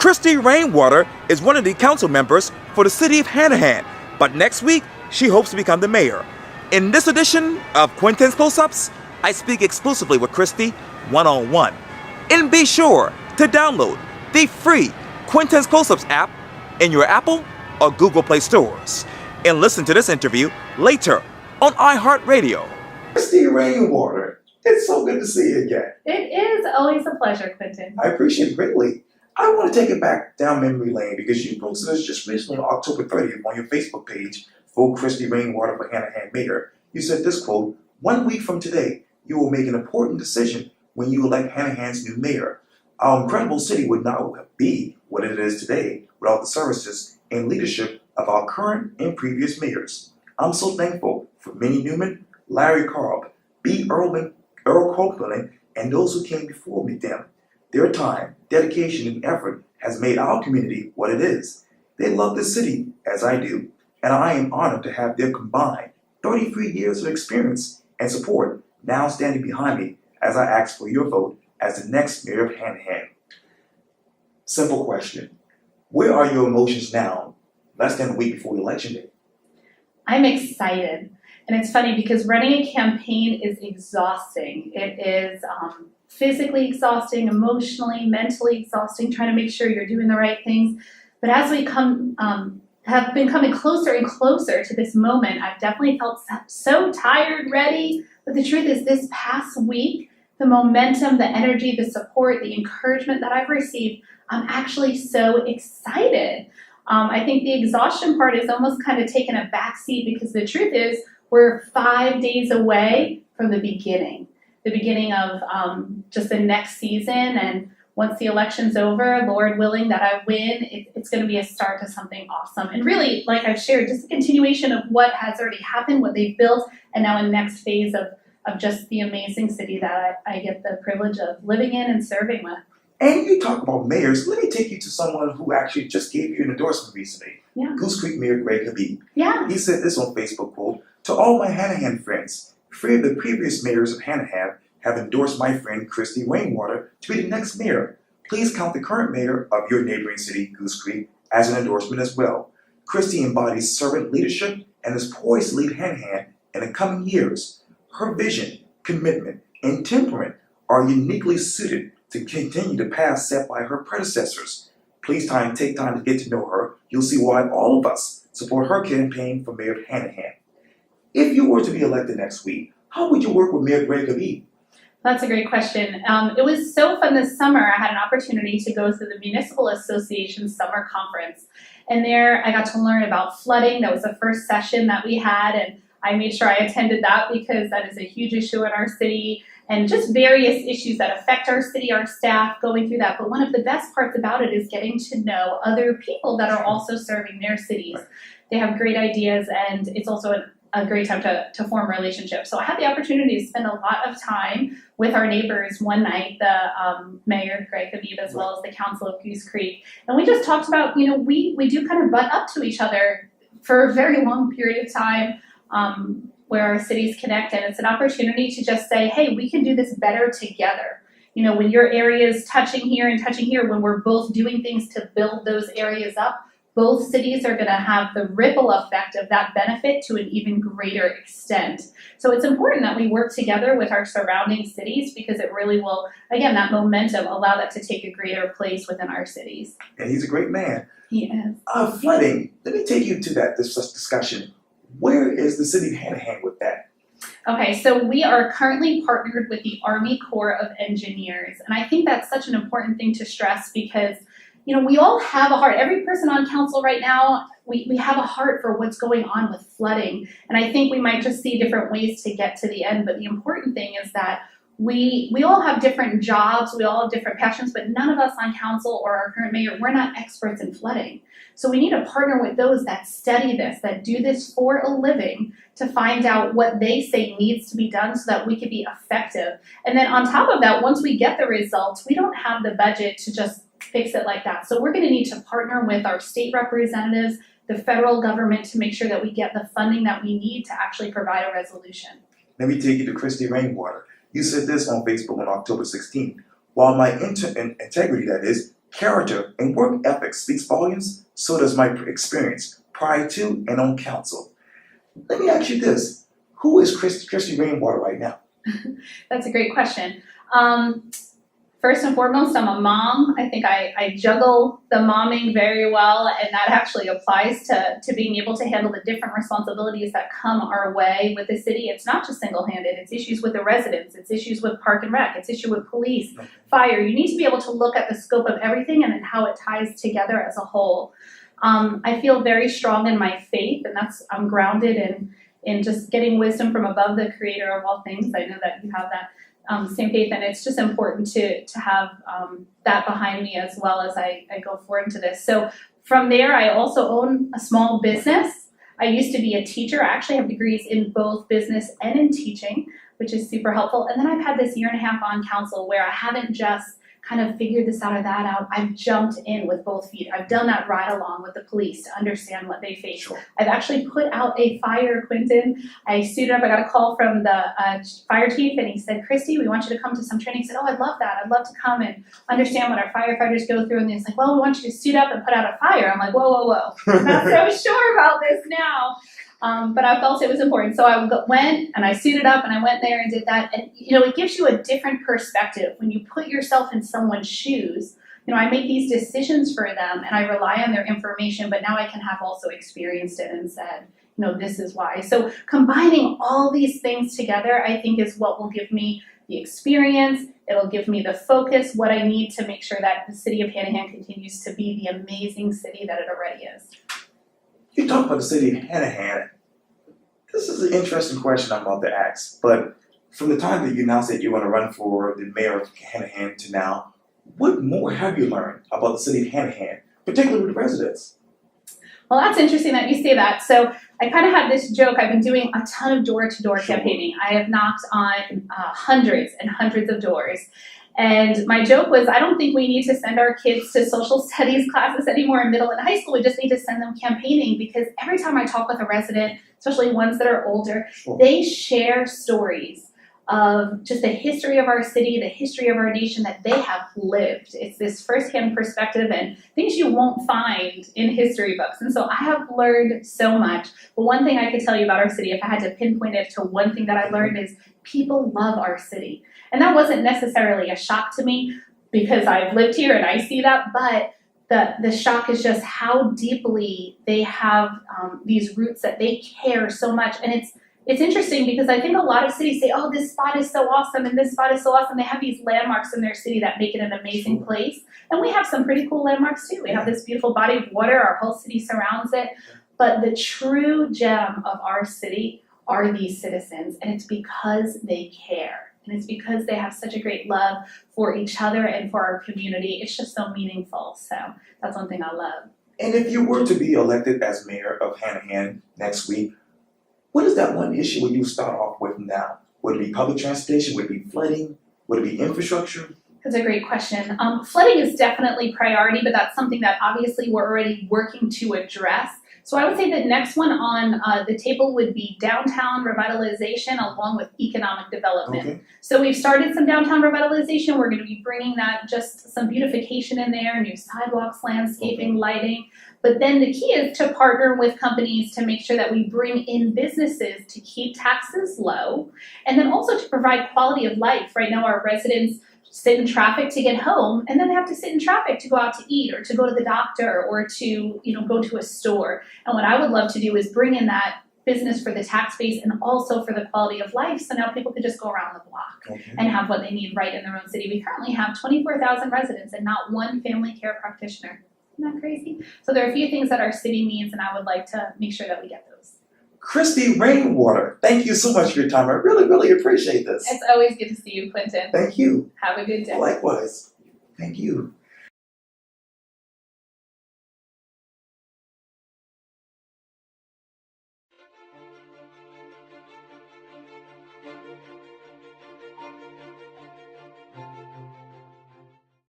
Christie Rainwater is one of the council members for the city of Hanahan, but next week she hopes to become the mayor. In this edition of Quintin's Close-Ups, I speak exclusively with Christie one-on-one. And be sure to download the free Quintin's Close-Ups app in your Apple or Google Play stores. And listen to this interview later on iHeartRadio. Christie Rainwater, it's so good to see you again. It is always a pleasure, Quintin. I appreciate it greatly. I want to take it back down memory lane because you posted this just recently on October 30th on your Facebook page for Christie Rainwater for Hanahan Mayor. You said this quote, "1 week from today, you will make an important decision when you elect Hanahan's new mayor. Our incredible city would not be what it is today without the services and leadership of our current and previous mayors. I'm so thankful for Minnie Newman, Larry Carb, B. Earl Copeland, and those who came before me them. Their time, dedication, and effort has made our community what it is. They love this city, as I do, and I am honored to have their combined 33 years of experience and support now standing behind me as I ask for your vote as the next mayor of Hanahan." Simple question. Where are your emotions now, less than a week before Election Day? I'm excited. And it's funny because running a campaign is exhausting. It is physically exhausting, emotionally, mentally exhausting, trying to make sure you're doing the right things. But as we have been coming closer and closer to this moment, I've definitely felt so tired, ready. But the truth is, this past week, the momentum, the energy, the support, the encouragement that I've received, I'm actually so excited. I think the exhaustion part is almost kind of taken a backseat because the truth is, we're 5 days away from the beginning of just the next season. And once the election's over, Lord willing that I win, it's going to be a start to something awesome. And really, like I've shared, just a continuation of what has already happened, what they've built, and now a next phase of just the amazing city that I get the privilege of living in and serving with. And you talk about mayors, let me take you to someone who actually just gave you an endorsement recently. Yeah. Goose Creek Mayor Greg Habib. Yeah. He said this on Facebook, quote, "To all my Hanahan friends, 3 of the previous mayors of Hanahan have endorsed my friend Christie Rainwater to be the next mayor. Please count the current mayor of your neighboring city, Goose Creek, as an endorsement as well. Christie embodies servant leadership and is poised to lead Hanahan in the coming years. Her vision, commitment, and temperament are uniquely suited to continue the path set by her predecessors. Please take time to get to know her. You'll see why all of us support her campaign for mayor of Hanahan." If you were to be elected next week, how would you work with Mayor Greg Habib? That's a great question. It was so fun this summer. I had an opportunity to go to the Municipal Association Summer Conference. And there I got to learn about flooding. That was the first session that we had. And I made sure I attended that because that is a huge issue in our city. And just various issues that affect our city, our staff, going through that. But one of the best parts about it is getting to know other people that are also serving their cities. They have great ideas, and it's also a great time to form relationships. So I had the opportunity to spend a lot of time with our neighbors one night, the Mayor Greg Habib, as well as the Council of Goose Creek. And we just talked about, we do kind of butt up to each other for a very long period of time, where our cities connect, and it's an opportunity to just say, hey, we can do this better together. When your area is touching here and touching here, when we're both doing things to build those areas up, both cities are going to have the ripple effect of that benefit to an even greater extent. So it's important that we work together with our surrounding cities because it really will, again, that momentum allow that to take a greater place within our cities. And he's a great man. He is. Flooding, let me take you to this discussion. Where is the city of Hanahan with that? Okay, so we are currently partnered with the Army Corps of Engineers. And I think that's such an important thing to stress because we all have a heart. Every person on council right now, we have a heart for what's going on with flooding. And I think we might just see different ways to get to the end. But the important thing is that we all have different jobs, we all have different passions, but none of us on council or our current mayor, we're not experts in flooding. So we need to partner with those that study this, that do this for a living, to find out what they say needs to be done so that we can be effective. And then on top of that, once we get the results, we don't have the budget to just fix it like that. So we're going to need to partner with our state representatives, the federal government, to make sure that we get the funding that we need to actually provide a resolution. Let me take you to Christie Rainwater. You said this on Facebook on October 16th. While my integrity, that is, Character and work ethic speaks volumes, so does my experience prior to and on council. Let me ask you this. Who is Christie Rainwater right now? That's a great question. First and foremost, I'm a mom. I think I juggle the momming very well, and that actually applies to being able to handle the different responsibilities that come our way with the city. It's not just single-handed. It's issues with the residents. It's issues with park and rec. It's issue with police, fire. You need to be able to look at the scope of everything and then how it ties together as a whole. I feel very strong in my faith, and I'm grounded in just getting wisdom from above, the creator of all things. I know that you have that same faith, and it's just important to have that behind me as well as I go forward into this. So from there, I also own a small business. I used to be a teacher. I actually have degrees in both business and in teaching, which is super helpful. And then I've had this 1.5 years on council where I haven't just kind of figured this out or that out. I've jumped in with both feet. I've done that ride along with the police to understand what they face. Sure. I've actually put out a fire, Quintin. I suited up. I got a call from the fire chief, and he said, "Christy, we want you to come to some training." I said, "Oh, I'd love that. I'd love to come and understand what our firefighters go through." And he's like, "Well, we want you to suit up and put out a fire." I'm like, whoa. I'm not so sure about this now. But I felt it was important. So I went and I suited up and I went there and did that. And, it gives you a different perspective when you put yourself in someone's shoes. I make these decisions for them and I rely on their information, but now I can have also experienced it and said, this is why. So combining all these things together, I think, is what will give me the experience. It'll give me the focus, what I need to make sure that the city of Hanahan continues to be the amazing city that it already is. You talk about the city of Hanahan. This is an interesting question I'm about to ask, but from the time that you announced that you want to run for the mayor of Hanahan to now, what more have you learned about the city of Hanahan, particularly with the residents? Well, that's interesting that you say that. So I kind of had this joke. I've been doing a ton of door-to-door campaigning. I have knocked on hundreds and hundreds of doors. And my joke was, I don't think we need to send our kids to social studies classes anymore in middle and high school. We just need to send them campaigning, because every time I talk with a resident, especially ones that are older, they share stories of just the history of our city, the history of our nation that they have lived. It's this firsthand perspective and things you won't find in history books. And so I have learned so much. But one thing I could tell you about our city, if I had to pinpoint it to one thing that I learned, is people love our city. And that wasn't necessarily a shock to me because I've lived here and I see that, but the shock is just how deeply they have these roots, that they care so much. And it's interesting because I think a lot of cities say, "Oh, this spot is so awesome and this spot is so awesome." They have these landmarks in their city that make it an amazing place. And we have some pretty cool landmarks too. We have this beautiful body of water. Our whole city surrounds it. But the true gem of our city are these citizens, and it's because they care. And it's because they have such a great love for each other and for our community. It's just so meaningful. So that's one thing I love. And if you were to be elected as mayor of Hanahan next week, what is that one issue you start off with now? Would it be public transportation? Would it be flooding? Would it be infrastructure? That's a great question. Flooding is definitely priority, but that's something that obviously we're already working to address. So I would say the next one on the table would be downtown revitalization along with economic development. Okay. So we've started some downtown revitalization. We're going to be bringing that, just some beautification in there, new sidewalks, landscaping, lighting. But then the key is to partner with companies to make sure that we bring in businesses to keep taxes low, and then also to provide quality of life. Right now our residents sit in traffic to get home, and then they have to sit in traffic to go out to eat or to go to the doctor or to go to a store. And what I would love to do is bring in that business for the tax base and also for the quality of life, so now people could just go around the block and have what they need right in their own city. We currently have 24,000 residents and not one family care practitioner. Isn't that crazy? So there are a few things that our city needs, and I would like to make sure that we get those. Christie Rainwater, thank you so much for your time. I really, really appreciate this. It's always good to see you, Quintin. Thank you. Have a good day. Likewise. Thank you.